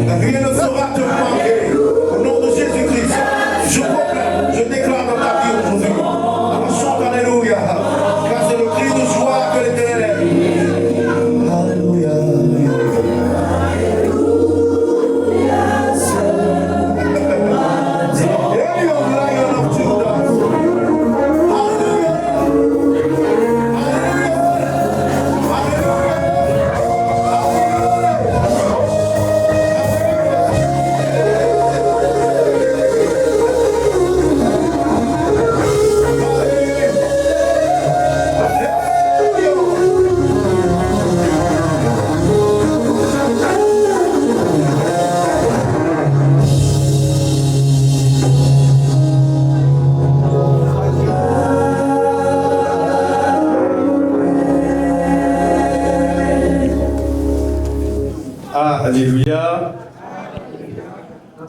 Rien ne saura te manquer. Au nom de Jésus-Christ, je proclame, je déclare dans ta vie aujourd'hui. On chante Alléluia. Car c'est le cri de joie que l'Éternel est. Alléluia.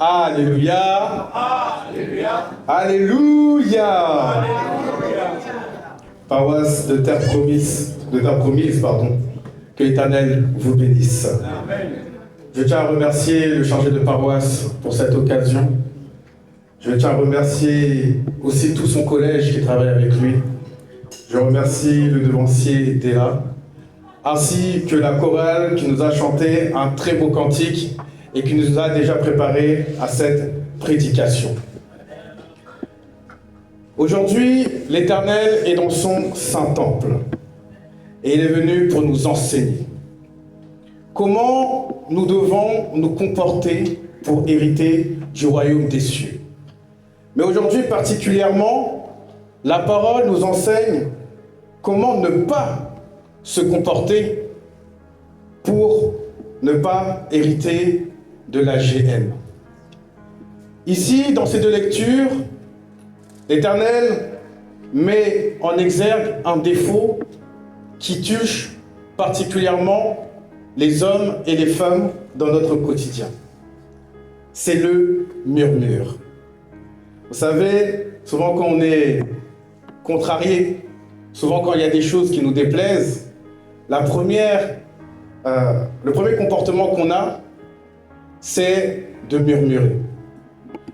Alléluia. Alléluia. Alléluia. Paroisse de terre promise, que l'Éternel vous bénisse. Je tiens à remercier le chargé de paroisse pour cette occasion. Je tiens à remercier aussi tout son collège qui travaille avec lui. Je remercie le devancier Déla, ainsi que la chorale qui nous a chanté un très beau cantique et qui nous a déjà préparé à cette prédication. Aujourd'hui, l'Éternel est dans son saint temple et il est venu pour nous enseigner comment nous devons nous comporter pour hériter du royaume des cieux. Mais aujourd'hui particulièrement, la parole nous enseigne comment ne pas se comporter pour ne pas hériter de la GN. Ici, dans ces deux lectures, l'Éternel met en exergue un défaut qui touche particulièrement les hommes et les femmes dans notre quotidien. C'est le murmure. Vous savez, souvent quand on est contrarié, souvent quand il y a des choses qui nous déplaisent, le premier comportement qu'on a, c'est de murmurer.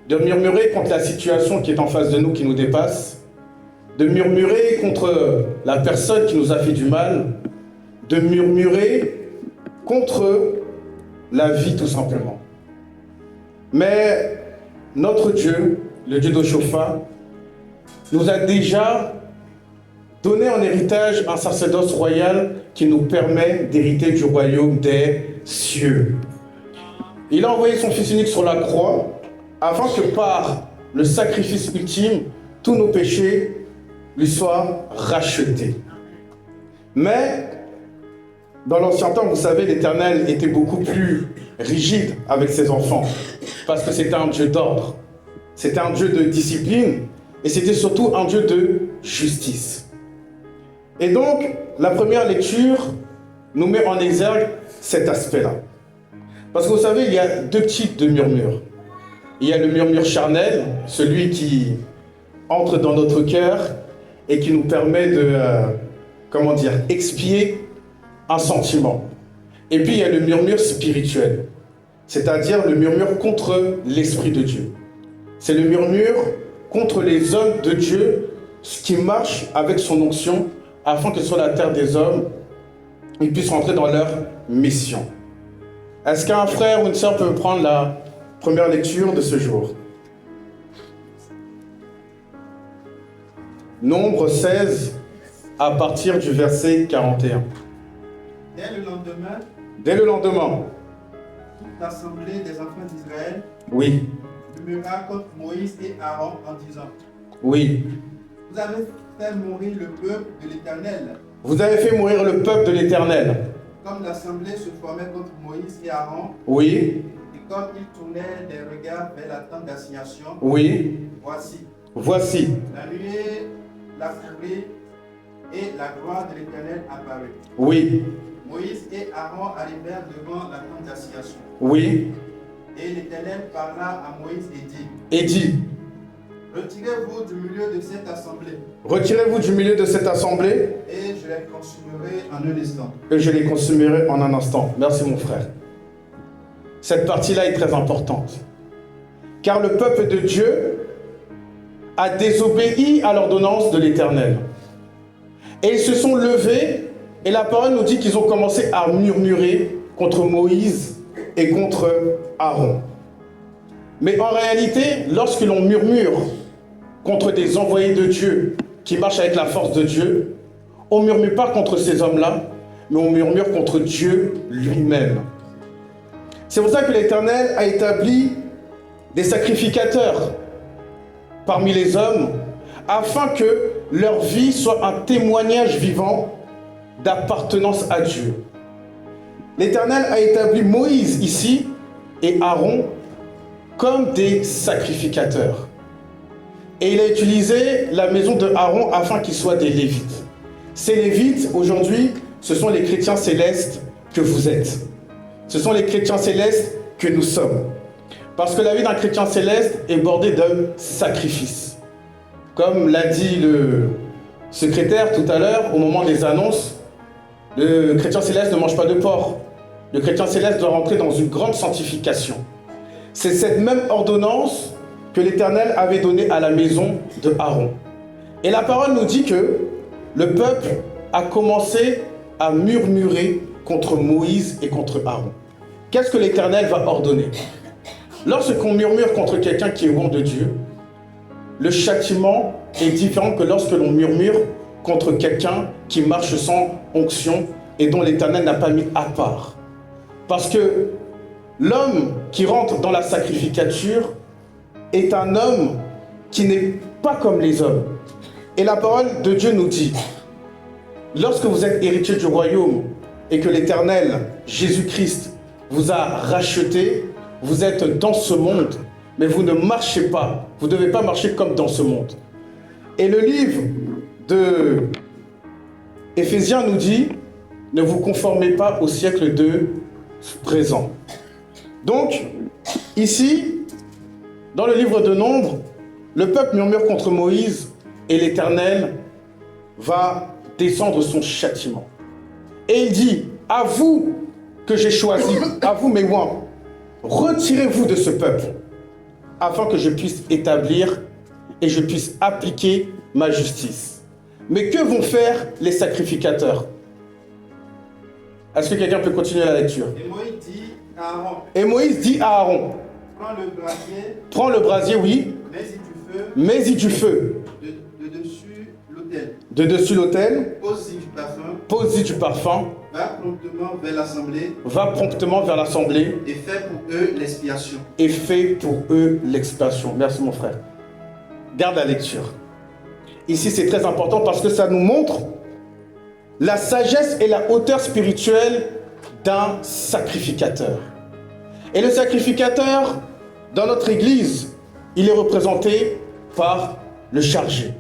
De murmurer contre la situation qui est en face de nous, qui nous dépasse. De murmurer contre la personne qui nous a fait du mal. De murmurer contre la vie, tout simplement. Mais notre Dieu, le Dieu d'Oshopha, nous a déjà donné en héritage un sacerdoce royal qui nous permet d'hériter du royaume des cieux. Il a envoyé son Fils unique sur la croix afin que par le sacrifice ultime, tous nos péchés lui soient rachetés. Mais dans l'ancien temps, vous savez, l'Éternel était beaucoup plus rigide avec ses enfants parce que c'était un Dieu d'ordre, c'était un Dieu de discipline et c'était surtout un Dieu de justice. Et donc, la première lecture nous met en exergue cet aspect-là. Parce que vous savez, il y a deux types de murmures. Il y a le murmure charnel, celui qui entre dans notre cœur et qui nous permet de, expier un sentiment. Et puis, il y a le murmure spirituel, c'est-à-dire le murmure contre l'Esprit de Dieu. C'est le murmure contre les hommes de Dieu qui marchent avec son onction afin que sur la terre des hommes, ils puissent rentrer dans leur mission. Est-ce qu'un frère ou une sœur peut me prendre la première lecture de ce jour? Nombre 16, à partir du verset 41. Dès le lendemain, toute l'assemblée des enfants d'Israël oui, murmura contre Moïse et Aaron en disant, oui, vous avez fait mourir le peuple de l'Éternel. Vous avez fait mourir le peuple de l'Éternel. Comme l'assemblée se formait contre Moïse et Aaron, oui, et comme ils tournaient des regards vers la tente d'assignation, oui, voici, la nuée, la fourrée et la gloire de l'Éternel apparut. Oui, Moïse et Aaron arrivèrent devant la tente d'assignation. oui, Et l'Éternel parla à Moïse et dit, retirez-vous du milieu de cette assemblée. Retirez-vous du milieu de cette assemblée. Et je les consumerai en un instant. Et je les consumerai en un instant. Merci mon frère. Cette partie-là est très importante. Car le peuple de Dieu a désobéi à l'ordonnance de l'Éternel. Et ils se sont levés, et la parole nous dit qu'ils ont commencé à murmurer contre Moïse et contre Aaron. Mais en réalité, lorsque l'on murmure contre des envoyés de Dieu qui marchent avec la force de Dieu, on ne murmure pas contre ces hommes-là, mais on murmure contre Dieu lui-même. C'est pour ça que l'Éternel a établi des sacrificateurs parmi les hommes, afin que leur vie soit un témoignage vivant d'appartenance à Dieu. L'Éternel a établi Moïse ici et Aaron comme des sacrificateurs. Et il a utilisé la maison de Aaron afin qu'ils soient des Lévites. Ces Lévites, aujourd'hui, ce sont les chrétiens célestes que vous êtes. Ce sont les chrétiens célestes que nous sommes. Parce que la vie d'un chrétien céleste est bordée d'un sacrifice. Comme l'a dit le secrétaire tout à l'heure, au moment des annonces, le chrétien céleste ne mange pas de porc. Le chrétien céleste doit rentrer dans une grande sanctification. C'est cette même ordonnance que l'Éternel avait donnée à la maison de Aaron. Et la parole nous dit que le peuple a commencé à murmurer contre Moïse et contre Aaron. Qu'est-ce que l'Éternel va ordonner? Lorsqu'on murmure contre quelqu'un qui est loin de Dieu, le châtiment est différent que lorsque l'on murmure contre quelqu'un qui marche sans onction et dont l'Éternel n'a pas mis à part. Parce que l'homme qui rentre dans la sacrificature est un homme qui n'est pas comme les hommes. Et la parole de Dieu nous dit, lorsque vous êtes héritier du royaume et que l'Éternel, Jésus-Christ, vous a racheté, vous êtes dans ce monde, mais vous ne marchez pas. Vous ne devez pas marcher comme dans ce monde. Et le livre de Éphésiens nous dit, ne vous conformez pas au siècle de présent. Donc, ici, dans le livre de Nombres, le peuple murmure contre Moïse et l'Éternel va descendre son châtiment. Et il dit, à vous que j'ai choisi, à vous mes oins, retirez-vous de ce peuple, afin que je puisse établir et je puisse appliquer ma justice. Mais que vont faire les sacrificateurs? Est-ce que quelqu'un peut continuer la lecture? Et Moïse dit à Aaron, prends le brasier, oui, mets-y du feu, de dessus l'autel, pose-y du parfum, va promptement vers l'assemblée, et fais pour eux l'expiation. Merci mon frère. Garde la lecture. Ici c'est très important parce que ça nous montre la sagesse et la hauteur spirituelle d'un sacrificateur. Et le sacrificateur, dans notre église, il est représenté par le chargé.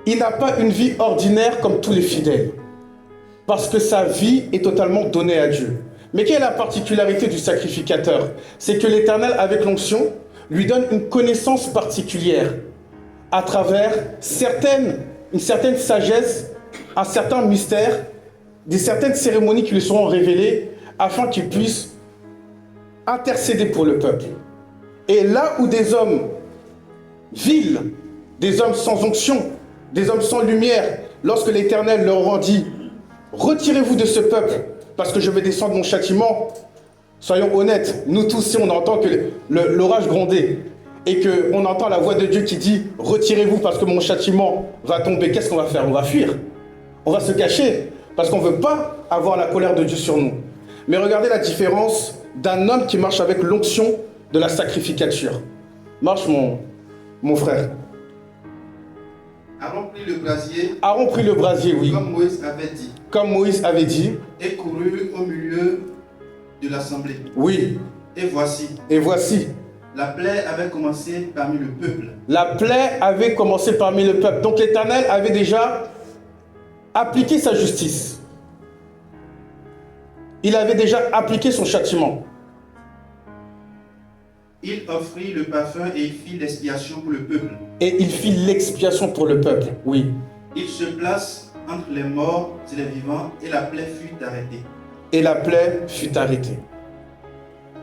Il n'a pas une vie ordinaire comme tous les fidèles, parce que sa vie est totalement donnée à Dieu. Mais quelle est la particularité du sacrificateur? C'est que l'Éternel, avec l'onction, lui donne une connaissance particulière à travers une certaine sagesse, un certain mystère, certaines cérémonies qui lui seront révélées afin qu'il puisse intercéder pour le peuple. Et là où des hommes vils, des hommes sans onction, des hommes sans lumière, lorsque l'Éternel leur aura dit « Retirez-vous de ce peuple, parce que je vais descendre mon châtiment », soyons honnêtes, nous tous, si on entend que l'orage grondait et qu'on entend la voix de Dieu qui dit « Retirez-vous parce que mon châtiment va tomber », qu'est-ce qu'on va faire? On va fuir, on va se cacher, parce qu'on ne veut pas avoir la colère de Dieu sur nous. Mais regardez la différence d'un homme qui marche avec l'onction de la sacrificature. Marche mon frère. Aaron prit le brasier. Aaron prit le brasier, oui. Comme Moïse avait dit. Comme Moïse avait dit. Et courut au milieu de l'assemblée. Oui. Et voici. Et voici. La plaie avait commencé parmi le peuple. La plaie avait commencé parmi le peuple. Donc l'Éternel avait déjà appliqué sa justice. Il avait déjà appliqué son châtiment. Il offrit le parfum et il fit l'expiation pour le peuple. Et il fit l'expiation pour le peuple, oui. Il se place entre les morts et les vivants et la plaie fut arrêtée. Et la plaie fut arrêtée.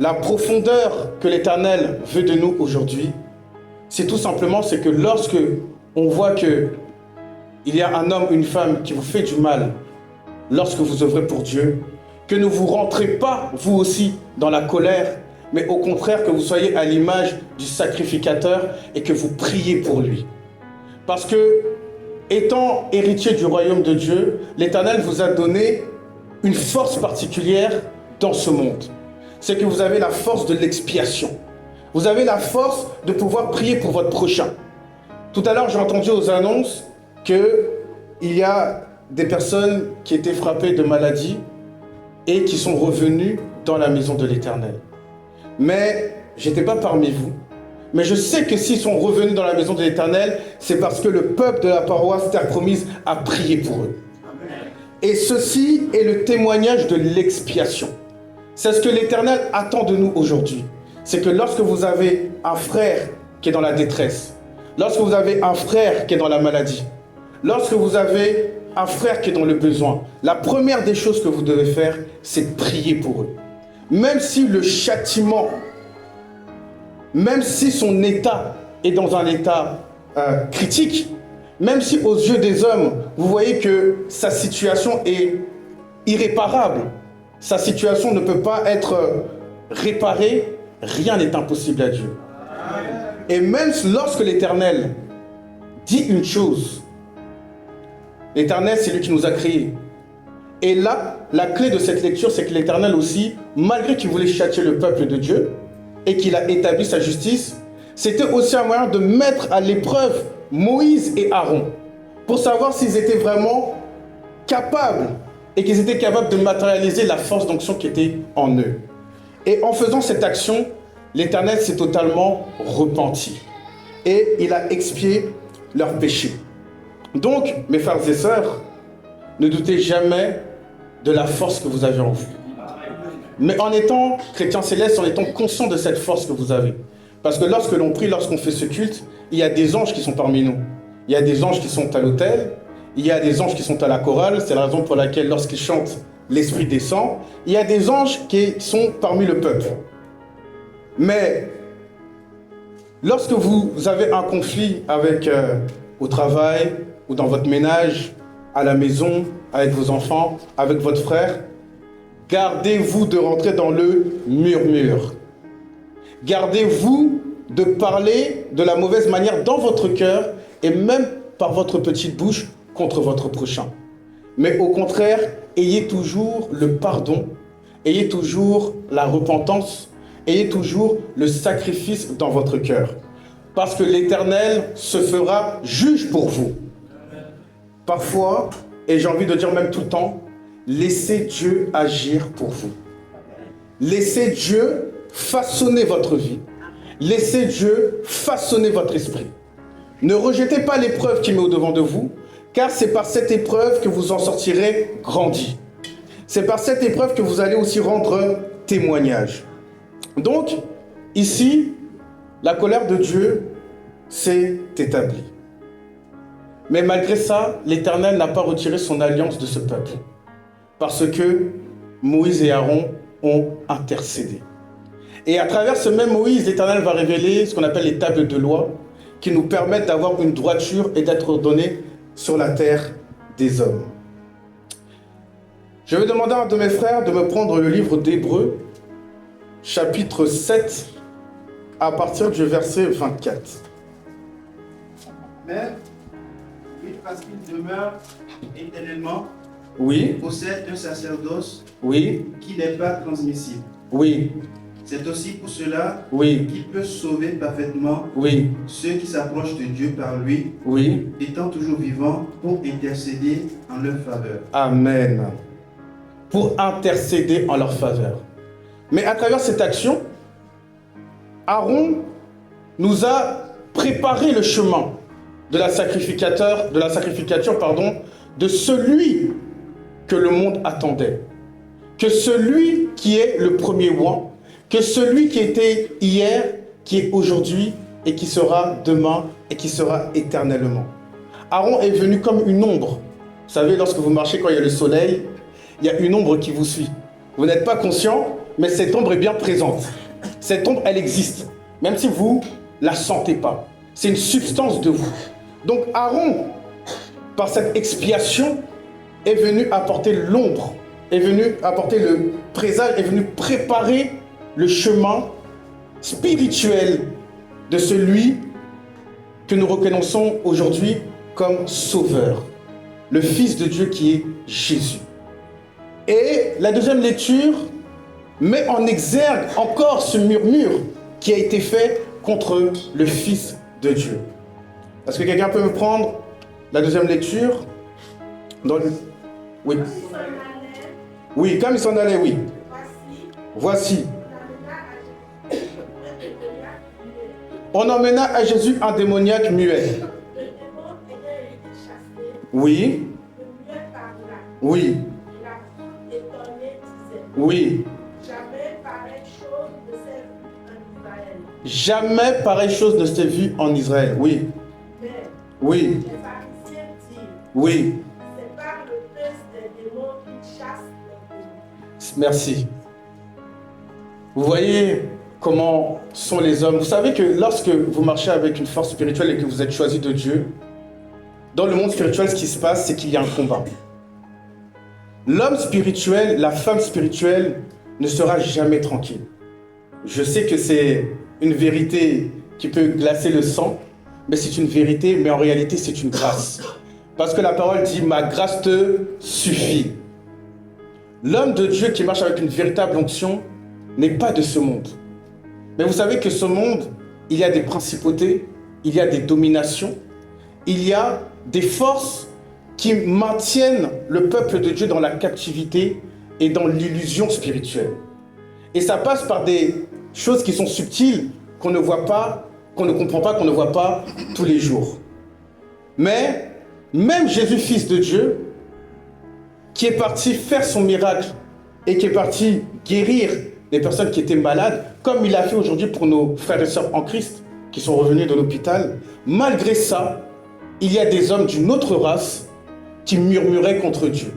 la profondeur que l'Éternel veut de nous aujourd'hui, c'est tout simplement c'est que lorsque on voit que il y a un homme, une femme qui vous fait du mal, lorsque vous œuvrez pour Dieu, que ne vous rentrez pas, vous aussi, dans la colère, mais au contraire que vous soyez à l'image du sacrificateur et que vous priez pour lui. Parce que, étant héritier du royaume de Dieu, l'Éternel vous a donné une force particulière dans ce monde. C'est que vous avez la force de l'expiation. Vous avez la force de pouvoir prier pour votre prochain. Tout à l'heure, j'ai entendu aux annonces qu'il y a des personnes qui étaient frappées de maladies et qui sont revenues dans la maison de l'Éternel. Mais je n'étais pas parmi vous. Mais je sais que s'ils sont revenus dans la maison de l'Éternel, c'est parce que le peuple de la paroisse Terre Promise a prié pour eux. Et ceci est le témoignage de l'expiation. C'est ce que l'Éternel attend de nous aujourd'hui. C'est que lorsque vous avez un frère qui est dans la détresse, lorsque vous avez un frère qui est dans la maladie, lorsque vous avez un frère qui est dans le besoin, la première des choses que vous devez faire, c'est de prier pour eux. Même si le châtiment, même si son état est dans un état critique, même si aux yeux des hommes, vous voyez que sa situation est irréparable, sa situation ne peut pas être réparée, rien n'est impossible à Dieu. Et même lorsque l'Éternel dit une chose, l'Éternel, c'est lui qui nous a créés. Et là, la clé de cette lecture, c'est que l'Éternel aussi, malgré qu'il voulait châtier le peuple de Dieu et qu'il a établi sa justice, c'était aussi un moyen de mettre à l'épreuve Moïse et Aaron pour savoir s'ils étaient vraiment capables et qu'ils étaient capables de matérialiser la force d'onction qui était en eux. Et en faisant cette action, l'Éternel s'est totalement repenti et il a expié leurs péchés. Donc, mes frères et sœurs, ne doutez jamais de la force que vous avez en vous. Mais en étant chrétien céleste, en étant conscient de cette force que vous avez. Parce que lorsque l'on prie, lorsqu'on fait ce culte, il y a des anges qui sont parmi nous. Il y a des anges qui sont à l'autel, il y a des anges qui sont à la chorale, c'est la raison pour laquelle lorsqu'ils chantent, l'Esprit descend. Il y a des anges qui sont parmi le peuple. Mais lorsque vous avez un conflit avec au travail ou dans votre ménage, à la maison, avec vos enfants, avec votre frère, gardez-vous de rentrer dans le murmure. Gardez-vous de parler de la mauvaise manière dans votre cœur et même par votre petite bouche contre votre prochain. Mais au contraire, ayez toujours le pardon, ayez toujours la repentance, ayez toujours le sacrifice dans votre cœur. Parce que l'Éternel se fera juge pour vous. Parfois, et j'ai envie de dire même tout le temps, laissez Dieu agir pour vous. Laissez Dieu façonner votre vie. Laissez Dieu façonner votre esprit. Ne rejetez pas l'épreuve qui met au-devant de vous, car c'est par cette épreuve que vous en sortirez grandi. C'est par cette épreuve que vous allez aussi rendre témoignage. Donc, ici, la colère de Dieu s'est établie. Mais malgré ça, l'Éternel n'a pas retiré son alliance de ce peuple. Parce que Moïse et Aaron ont intercédé. Et à travers ce même Moïse, l'Éternel va révéler ce qu'on appelle les tables de loi, qui nous permettent d'avoir une droiture et d'être ordonnés sur la terre des hommes. Je vais demander à un de mes frères de me prendre le livre d'Hébreux, chapitre 7, à partir du verset 24. Mais, parce qu'il demeure éternellement, Oui. possède un sacerdoce Oui. qui n'est pas transmissible. Oui. C'est aussi pour cela Oui. qu'il peut sauver parfaitement Oui. ceux qui s'approchent de Dieu par lui, Oui. étant toujours vivants pour intercéder en leur faveur. Amen. Pour intercéder en leur faveur. Mais à travers cette action, Aaron nous a préparé le chemin de la sacrificature, de celui que le monde attendait. Que celui qui est le premier oint, que celui qui était hier, qui est aujourd'hui et qui sera demain et qui sera éternellement. Aaron est venu comme une ombre. Vous savez, lorsque vous marchez quand il y a le soleil, il y a une ombre qui vous suit. Vous n'êtes pas conscient, mais cette ombre est bien présente. Cette ombre, elle existe, même si vous ne la sentez pas. C'est une substance de vous. Donc Aaron, par cette expiation, est venu apporter l'ombre, est venu apporter le présage, est venu préparer le chemin spirituel de celui que nous reconnaissons aujourd'hui comme sauveur, le Fils de Dieu qui est Jésus. Et la deuxième lecture met en exergue encore ce murmure qui a été fait contre le Fils de Dieu. Est-ce que quelqu'un peut me prendre la deuxième lecture dans le... Oui. Oui, comme il s'en allait, oui. Voici. On emmena à Jésus un démoniaque muet. Oui. Oui. Oui. Jamais pareille chose ne s'est vue en Israël. Oui. Oui. Oui. Merci. Vous voyez comment sont les hommes. Vous savez que lorsque vous marchez avec une force spirituelle et que vous êtes choisi de Dieu, dans le monde spirituel, ce qui se passe, c'est qu'il y a un combat. L'homme spirituel, la femme spirituelle ne sera jamais tranquille. Je sais que c'est une vérité qui peut glacer le sang, mais c'est une vérité, mais en réalité, c'est une grâce. Parce que la parole dit « Ma grâce te suffit ». L'homme de Dieu qui marche avec une véritable onction n'est pas de ce monde. Mais vous savez que ce monde, il y a des principautés, il y a des dominations, il y a des forces qui maintiennent le peuple de Dieu dans la captivité et dans l'illusion spirituelle. Et ça passe par des choses qui sont subtiles, qu'on ne voit pas, qu'on ne comprend pas, qu'on ne voit pas tous les jours. Mais même Jésus, Fils de Dieu, qui est parti faire son miracle et qui est parti guérir les personnes qui étaient malades, comme il a fait aujourd'hui pour nos frères et sœurs en Christ, qui sont revenus de l'hôpital, malgré ça, il y a des hommes d'une autre race qui murmuraient contre Dieu,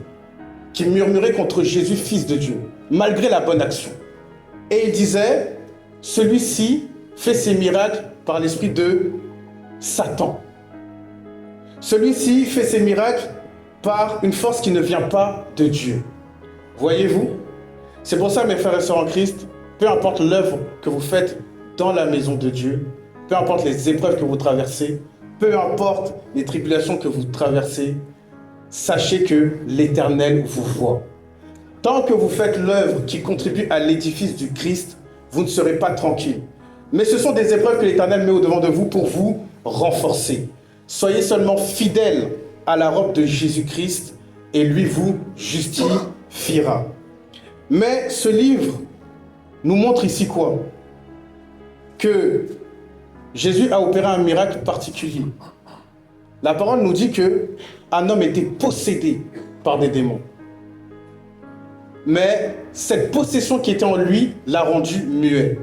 qui murmuraient contre Jésus, Fils de Dieu, malgré la bonne action. Et il disait, celui-ci fait ses miracles par l'esprit de Satan. Celui-ci fait ses miracles par une force qui ne vient pas de Dieu. Voyez-vous? C'est pour ça, mes frères et sœurs en Christ, peu importe l'œuvre que vous faites dans la maison de Dieu, peu importe les épreuves que vous traversez, peu importe les tribulations que vous traversez, sachez que l'Éternel vous voit. Tant que vous faites l'œuvre qui contribue à l'édifice du Christ, vous ne serez pas tranquille. Mais ce sont des épreuves que l'Éternel met au-devant de vous pour vous renforcer. Soyez seulement fidèles à la robe de Jésus-Christ et lui vous justifiera. Mais ce livre nous montre ici quoi? Que Jésus a opéré un miracle particulier. La parole nous dit qu'un homme était possédé par des démons. Mais cette possession qui était en lui l'a rendu muet.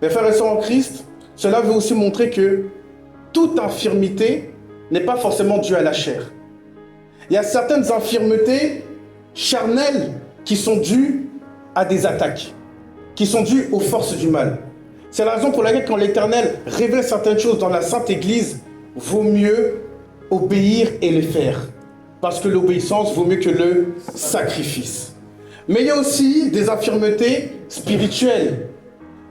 Mes frères et sœurs en Christ, cela veut aussi montrer que toute infirmité n'est pas forcément due à la chair. Il y a certaines infirmités charnelles qui sont dues à des attaques, qui sont dues aux forces du mal. C'est la raison pour laquelle quand l'Éternel révèle certaines choses dans la Sainte Église, vaut mieux obéir et les faire. Parce que l'obéissance vaut mieux que le sacrifice. Mais il y a aussi des infirmités spirituelles.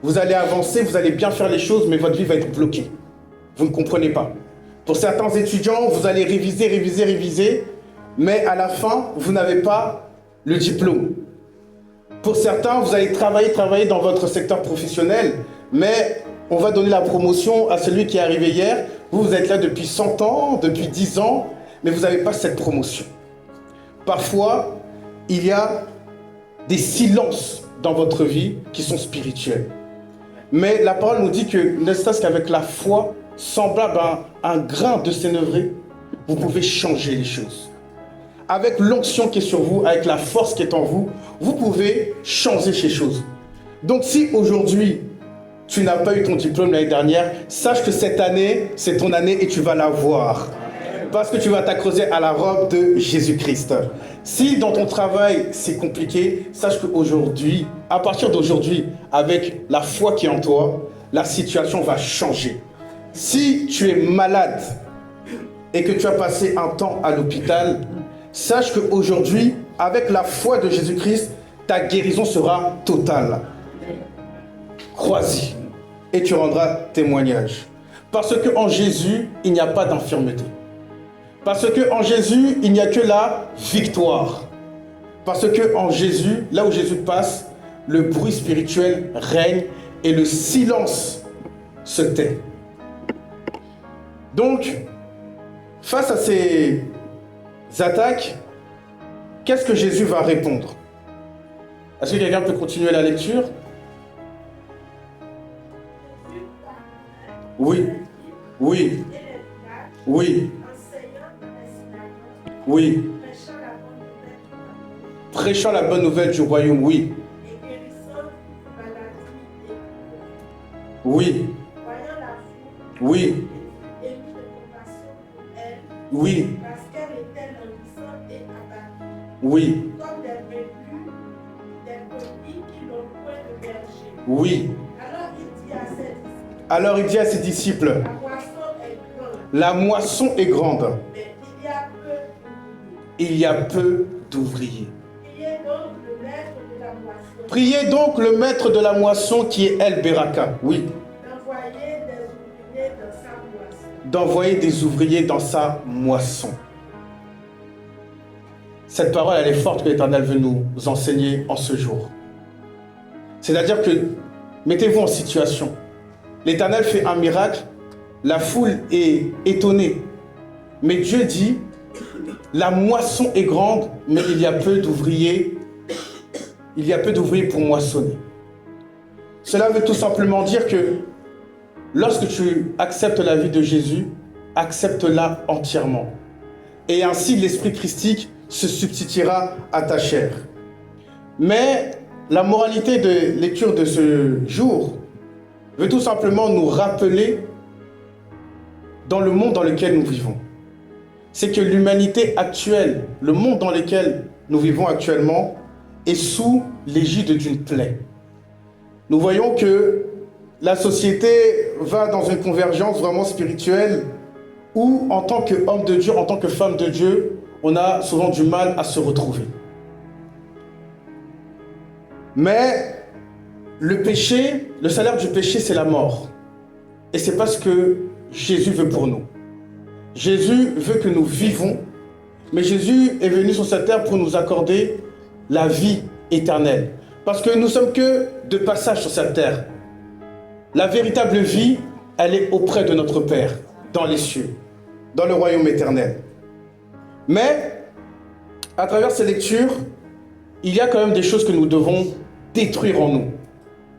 Vous allez avancer, vous allez bien faire les choses, mais votre vie va être bloquée. Vous ne comprenez pas. Pour certains étudiants, vous allez réviser, mais à la fin, vous n'avez pas le diplôme. Pour certains, vous allez travailler dans votre secteur professionnel, mais on va donner la promotion à celui qui est arrivé hier. Vous êtes là depuis 100 ans, depuis 10 ans, mais vous n'avez pas cette promotion. Parfois, il y a des silences dans votre vie qui sont spirituels. Mais la parole nous dit que, ne serait-ce qu'avec la foi, semblable à un grain de sénévré, vous pouvez changer les choses. Avec l'onction qui est sur vous, avec la force qui est en vous, vous pouvez changer ces choses. Donc si aujourd'hui, tu n'as pas eu ton diplôme l'année dernière, sache que cette année, c'est ton année et tu vas l'avoir. Parce que tu vas t'accrocher à la robe de Jésus-Christ. Si dans ton travail c'est compliqué, sache qu'aujourd'hui, à partir d'aujourd'hui, avec la foi qui est en toi, la situation va changer. Si tu es malade et que tu as passé un temps à l'hôpital, sache qu'aujourd'hui, avec la foi de Jésus-Christ, ta guérison sera totale. Crois-y et tu rendras témoignage. Parce qu'en Jésus, il n'y a pas d'infirmité. Parce qu'en Jésus, il n'y a que la victoire. Parce qu'en Jésus, là où Jésus passe, le bruit spirituel règne et le silence se tait. Donc, face à ces attaques, qu'est-ce que Jésus va répondre? Est-ce que quelqu'un peut continuer la lecture? Oui, oui, oui, oui. Prêchant la bonne nouvelle du royaume, oui. Oui. Oui. Oui. Oui. Oui. Alors il dit à ses disciples, la moisson est grande. Il y a peu d'ouvriers. Priez donc le maître de la moisson qui est El Beraka. Oui. D'envoyer des ouvriers dans sa moisson. Cette parole, elle est forte que l'Éternel veut nous enseigner en ce jour. C'est-à-dire que, mettez-vous en situation. L'Éternel fait un miracle, la foule est étonnée. Mais Dieu dit, la moisson est grande, mais il y a peu d'ouvriers. Il y a peu d'ouvriers pour moissonner. Cela veut tout simplement dire que lorsque tu acceptes la vie de Jésus, accepte-la entièrement. Et ainsi, l'esprit christique se substituera à ta chair. Mais la moralité de lecture de ce jour veut tout simplement nous rappeler dans le monde dans lequel nous vivons. C'est que l'humanité actuelle, le monde dans lequel nous vivons actuellement, est sous l'égide d'une plaie. Nous voyons que la société va dans une convergence vraiment spirituelle où, en tant qu'homme de Dieu, en tant que femme de Dieu, on a souvent du mal à se retrouver. Mais le péché, le salaire du péché, c'est la mort. Et c'est pas ce que Jésus veut pour nous. Jésus veut que nous vivons, mais Jésus est venu sur cette terre pour nous accorder la vie éternelle. Parce que nous sommes que de passage sur cette terre. La véritable vie, elle est auprès de notre Père, dans les cieux, dans le royaume éternel. Mais, à travers ces lectures, il y a quand même des choses que nous devons détruire en nous,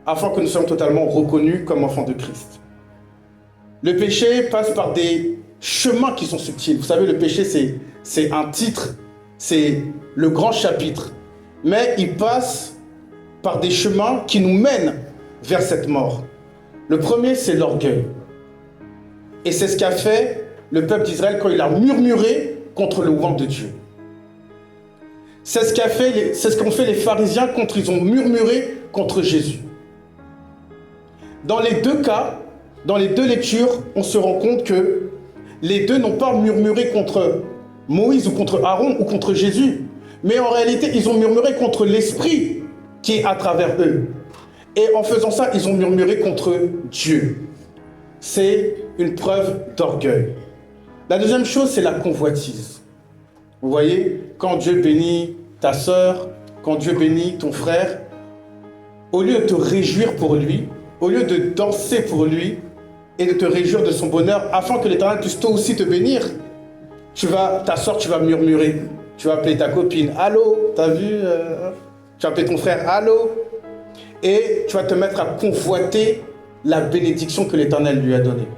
afin que nous soyons totalement reconnus comme enfants de Christ. Le péché passe par des chemins qui sont subtils. Vous savez, le péché, c'est un titre, c'est le grand chapitre. Mais il passe par des chemins qui nous mènent vers cette mort. Le premier, c'est l'orgueil. Et c'est ce qu'a fait le peuple d'Israël quand il a murmuré contre le ouan de Dieu. C'est ce qu'ont fait les pharisiens quand ils ont murmuré contre Jésus. Dans les deux cas, dans les deux lectures, on se rend compte que les deux n'ont pas murmuré contre Moïse ou contre Aaron ou contre Jésus. Mais en réalité, ils ont murmuré contre l'Esprit qui est à travers eux. Et en faisant ça, ils ont murmuré contre Dieu. C'est une preuve d'orgueil. La deuxième chose, c'est la convoitise. Vous voyez, quand Dieu bénit ta sœur, quand Dieu bénit ton frère, au lieu de te réjouir pour lui, au lieu de danser pour lui et de te réjouir de son bonheur, afin que l'Éternel puisse toi aussi te bénir, ta sœur, tu vas murmurer. Tu vas appeler ta copine, allô, t'as vu Tu vas appeler ton frère, allô. Et tu vas te mettre à convoiter la bénédiction que l'Éternel lui a donnée.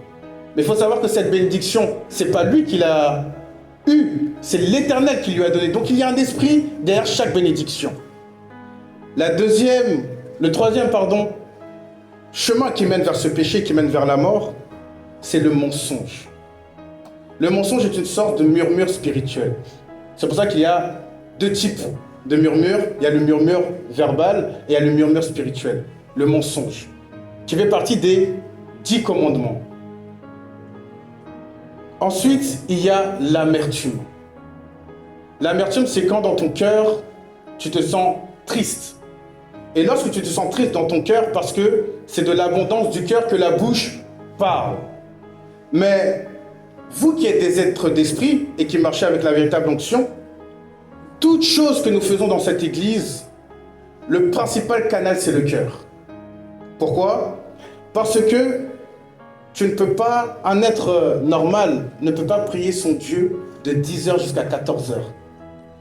Mais il faut savoir que cette bénédiction, c'est pas lui qui l'a eue, c'est l'Éternel qui lui a donné. Donc il y a un esprit derrière chaque bénédiction. Le troisième chemin qui mène vers ce péché, qui mène vers la mort, c'est le mensonge. Le mensonge est une sorte de murmure spirituel. C'est pour ça qu'il y a deux types de murmures. Il y a le murmure verbal et il y a le murmure spirituel. Le mensonge, qui fait partie des 10 commandements. Ensuite, il y a l'amertume. L'amertume, c'est quand dans ton cœur, tu te sens triste. Et lorsque tu te sens triste dans ton cœur, parce que c'est de l'abondance du cœur que la bouche parle. Mais vous qui êtes des êtres d'esprit et qui marchez avec la véritable onction, toute chose que nous faisons dans cette église, le principal canal, c'est le cœur. Pourquoi? Parce que tu ne peux pas, un être normal ne peut pas prier son Dieu de 10h jusqu'à 14h.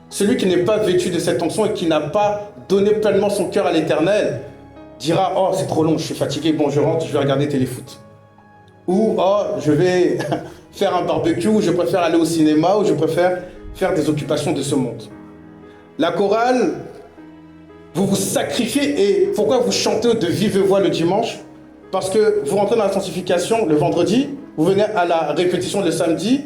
Celui qui n'est pas vêtu de cette onction et qui n'a pas donné pleinement son cœur à l'Éternel dira « Oh, c'est trop long, je suis fatigué, bon, je rentre, je vais regarder téléfoot. » Ou « Oh, je vais faire un barbecue, ou je préfère aller au cinéma, ou je préfère faire des occupations de ce monde. » La chorale, vous vous sacrifiez. Et pourquoi vous chantez de vive voix le dimanche? Parce que vous rentrez dans la sanctification le vendredi, vous venez à la répétition le samedi,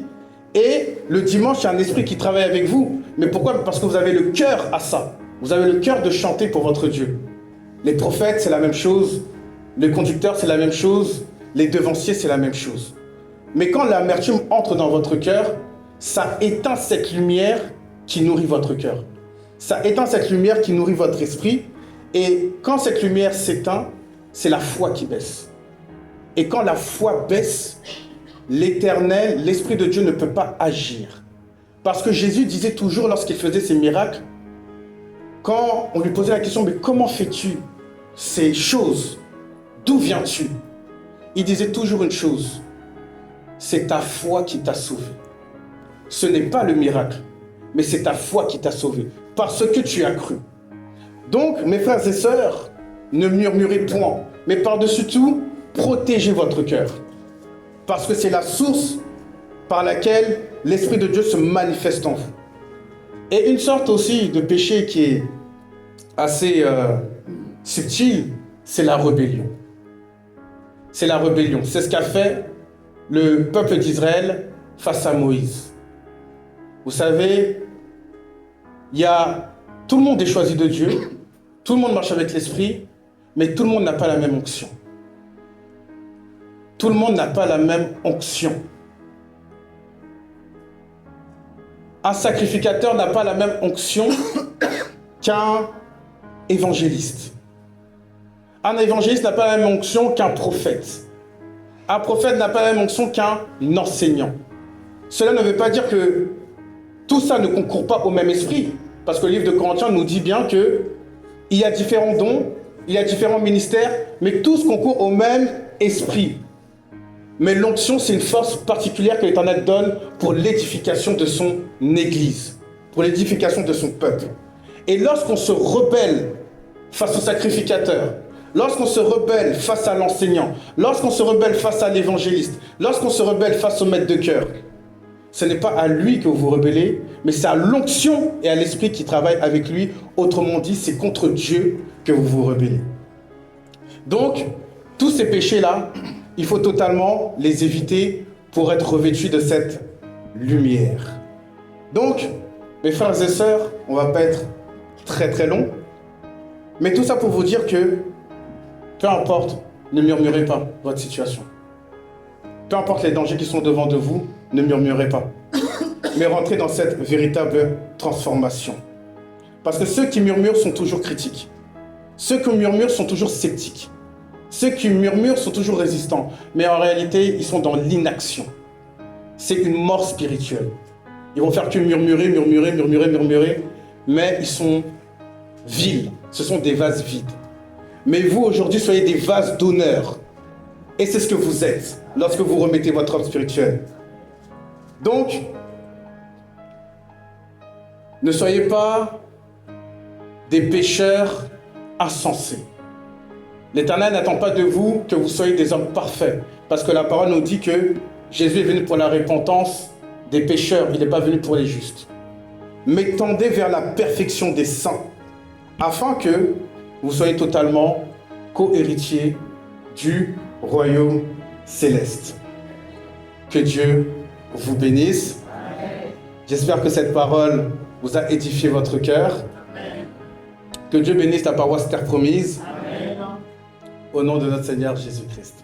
et le dimanche, il y a un esprit qui travaille avec vous. Mais pourquoi? Parce que vous avez le cœur à ça. Vous avez le cœur de chanter pour votre Dieu. Les prophètes, c'est la même chose. Les conducteurs, c'est la même chose. Les devanciers, c'est la même chose. Mais quand l'amertume entre dans votre cœur, ça éteint cette lumière qui nourrit votre cœur. Ça éteint cette lumière qui nourrit votre esprit. Et quand cette lumière s'éteint, c'est la foi qui baisse. Et quand la foi baisse, l'Éternel, l'Esprit de Dieu ne peut pas agir. Parce que Jésus disait toujours lorsqu'il faisait ses miracles, quand on lui posait la question, mais comment fais-tu ces choses? D'où viens-tu? Il disait toujours une chose, c'est ta foi qui t'a sauvé. Ce n'est pas le miracle, mais c'est ta foi qui t'a sauvé, parce que tu as cru. Donc, mes frères et sœurs, ne murmurez point, mais par-dessus tout, protégez votre cœur. Parce que c'est la source par laquelle l'Esprit de Dieu se manifeste en vous. Et une sorte aussi de péché qui est assez subtil, c'est la rébellion. C'est la rébellion. C'est ce qu'a fait le peuple d'Israël face à Moïse. Vous savez, tout le monde est choisi de Dieu, tout le monde marche avec l'Esprit, mais tout le monde n'a pas la même onction. Tout le monde n'a pas la même onction. Un sacrificateur n'a pas la même onction qu'un évangéliste. Un évangéliste n'a pas la même onction qu'un prophète. Un prophète n'a pas la même onction qu'un enseignant. Cela ne veut pas dire que tout ça ne concourt pas au même esprit. Parce que le livre de Corinthiens nous dit bien qu'il y a différents dons, il y a différents ministères, mais tous concourent au même esprit. Mais l'onction, c'est une force particulière que l'Éternel donne pour l'édification de son Église, pour l'édification de son peuple. Et lorsqu'on se rebelle face au sacrificateur, lorsqu'on se rebelle face à l'enseignant, lorsqu'on se rebelle face à l'évangéliste, lorsqu'on se rebelle face au maître de chœur, ce n'est pas à lui que vous vous rebellez, mais c'est à l'onction et à l'esprit qui travaille avec lui. Autrement dit, c'est contre Dieu que vous vous rebellez. Donc, tous ces péchés-là, il faut totalement les éviter pour être revêtus de cette lumière. Donc, mes frères et sœurs, on ne va pas être très très long, mais tout ça pour vous dire que, peu importe, ne murmurez pas votre situation. Peu importe les dangers qui sont devant de vous, ne murmurez pas. Mais rentrez dans cette véritable transformation. Parce que ceux qui murmurent sont toujours critiques. Ceux qui murmurent sont toujours sceptiques. Ceux qui murmurent sont toujours résistants. Mais en réalité, ils sont dans l'inaction. C'est une mort spirituelle. Ils vont faire que murmurer, murmurer, murmurer, murmurer. Mais ils sont vils. Ce sont des vases vides. Mais vous, aujourd'hui, soyez des vases d'honneur. Et c'est ce que vous êtes lorsque vous remettez votre homme spirituel. Donc, ne soyez pas des pécheurs insensés. L'Éternel n'attend pas de vous que vous soyez des hommes parfaits. Parce que la parole nous dit que Jésus est venu pour la repentance des pécheurs. Il n'est pas venu pour les justes. Mais tendez vers la perfection des saints. Afin que vous soyez totalement co-héritiers du royaume céleste. Que Dieu vous bénisse. J'espère que cette parole vous a édifié votre cœur. Que Dieu bénisse la paroisse Terre Promise. Au nom de notre Seigneur Jésus-Christ.